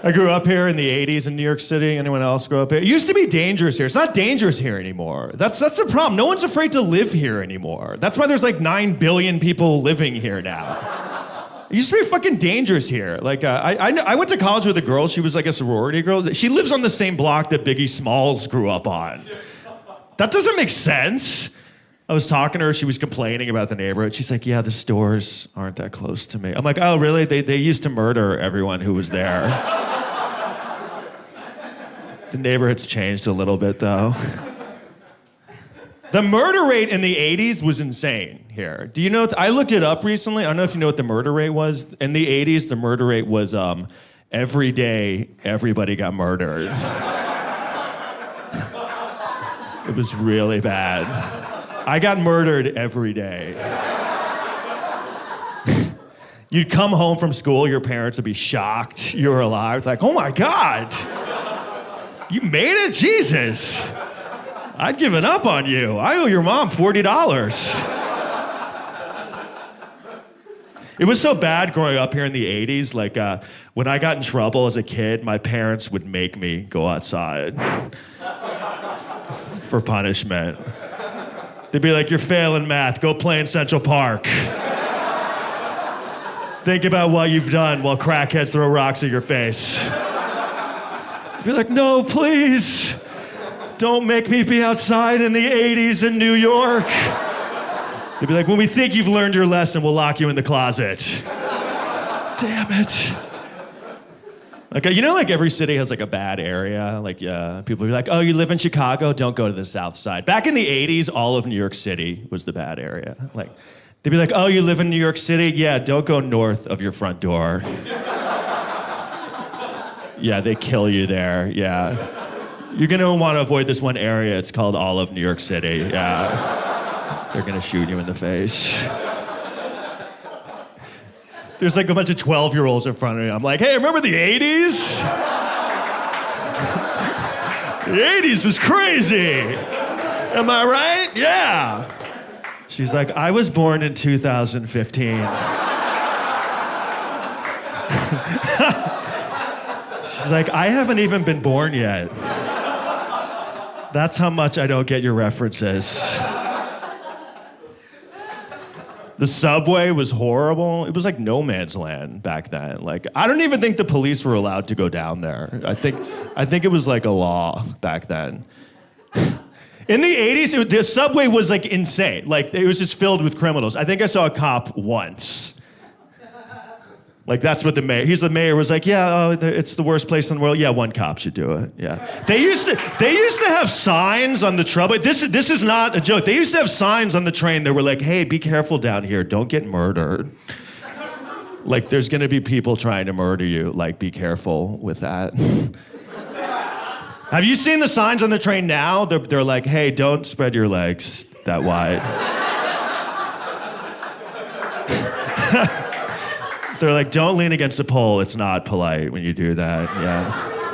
I grew up here in the 80s in New York City. Anyone else grow up here? It used to be dangerous here. It's not dangerous here anymore. That's the problem. No one's afraid to live here anymore. That's why there's like 9 billion people living here now. It used to be fucking dangerous here. Like, I went to college with a girl. She was like a sorority girl. She lives on the same block that Biggie Smalls grew up on. That doesn't make sense. I was talking to her. She was complaining about the neighborhood. She's like, yeah, the stores aren't that close to me. I'm like, oh, really? They used to murder everyone who was there. The neighborhood's changed a little bit, though. The murder rate in the 80s was insane here. Do you know? I looked it up recently. I don't know if you know what the murder rate was. In the 80s, the murder rate was every day, everybody got murdered. It was really bad. I got murdered every day. You'd come home from school, your parents would be shocked you were alive. Like, oh my God, you made it? Jesus. I'd given up on you. I owe your mom $40. It was so bad growing up here in the 80s. Like, when I got in trouble as a kid, my parents would make me go outside for punishment. They'd be like, you're failing math. Go play in Central Park. Think about what you've done while crackheads throw rocks at your face. Be like, no, please. Don't make me be outside in the 80s in New York. They'd be like, when we think you've learned your lesson, we'll lock you in the closet. Damn it. Like, you know, like every city has like a bad area. Like, people be like, oh, you live in Chicago? Don't go to the South Side. Back in the 80s, all of New York City was the bad area. Like, they'd be like, oh, you live in New York City? Yeah, don't go north of your front door. Yeah, they kill you there, yeah. You're gonna want to avoid this one area. It's called all of New York City, yeah. They're gonna shoot you in the face. There's like a bunch of 12-year-olds in front of me. I'm like, hey, remember the 80s? The 80s was crazy. Am I right? Yeah. She's like, I was born in 2015. She's like, I haven't even been born yet. That's how much I don't get your references. The subway was horrible. It was like no man's land back then. Like, I don't even think the police were allowed to go down there. I think it was like a law back then. In the 80s, the subway was like insane. Like, it was just filled with criminals. I think I saw a cop once. Like, that's what the mayor was like, yeah, it's the worst place in the world. Yeah, one cop should do it, yeah. They used to have signs on the subway. This is not a joke. They used to have signs on the train that were like, hey, be careful down here. Don't get murdered. Like, there's gonna be people trying to murder you. Like, be careful with that. Have you seen the signs on the train now? They're like, hey, don't spread your legs that wide. They're like, don't lean against a pole. It's not polite when you do that, yeah.